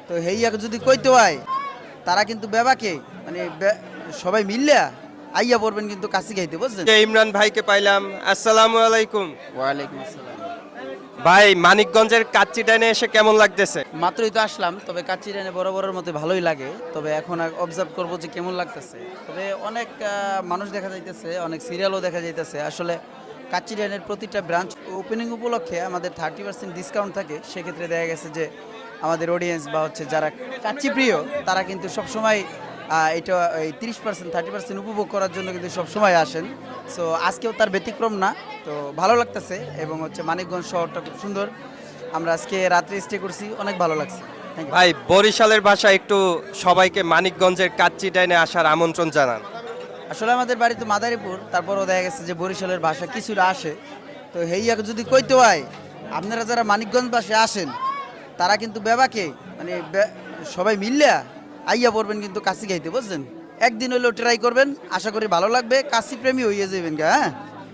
তো হেইয়াকে যদি কইতে হয় তারা কিন্তু বেবাকে মানে সবাই মিললে আইয়া পড়বেন কিন্তু কাশি খাইতে, বুঝছেন? ইমরান ভাইকে পাইলাম। আসসালামু আলাইকুম। ওয়ালাইকুম আসসালাম। ভাই, মানিকগঞ্জের কাচ্চি ডাইনে এসে কেমন লাগতেছে? মাত্রই তো আসলাম, তবে কাচ্চিরানে বরাবরের মতো ভালোই লাগে। তবে এখন অবজার্ভ করবো যে কেমন লাগতেছে। তবে অনেক মানুষ দেখা যাইতেছে, অনেক সিরিয়ালও দেখা যাইতেছে। আসলে কাচ্চিরানের প্রতিটা ব্রাঞ্চ ওপেনিং উপলক্ষে আমাদের 30% ডিসকাউন্ট থাকে। সেক্ষেত্রে দেখা গেছে যে আমাদের অডিয়েন্স বা হচ্ছে যারা কাচ্চি প্রিয় তারা কিন্তু সবসময় এটা এই 30% 30% উপভোগ করার জন্য কিন্তু সবসময় আসেন। সো আজকেও তার ব্যতিক্রম না। তো ভালো লাগতেছে এবং হচ্ছে মানিকগঞ্জ শহরটা খুব সুন্দর। আমরা আজকে রাত্রে স্টে করছি, অনেক ভালো লাগছে। Thank you. ভাই, বরিশালের ভাষায় একটু সবাইকে মানিকগঞ্জের কাচ্চি ডাইনে আসার আমন্ত্রণ জানান। আসলে আমাদের বাড়ি তো মাদারীপুর, তারপরও দেখা গেছে যে বরিশালের ভাষা কিছুটা আসে। তো হেইয়াকে যদি কইতে হয়, আপনারা যারা মানিকগঞ্জ পাশে আসেন তারা কিন্তু বেবাকে মানে সবাই মিললে আইয়া পড়বেন কিন্তু কাশি খাইতে, বুঝছেন? একদিন হইলেও ট্রাই করবেন, আশা করি ভালো লাগবে। কাশি প্রেমী হইয়া যাবেন গা, হ্যাঁ।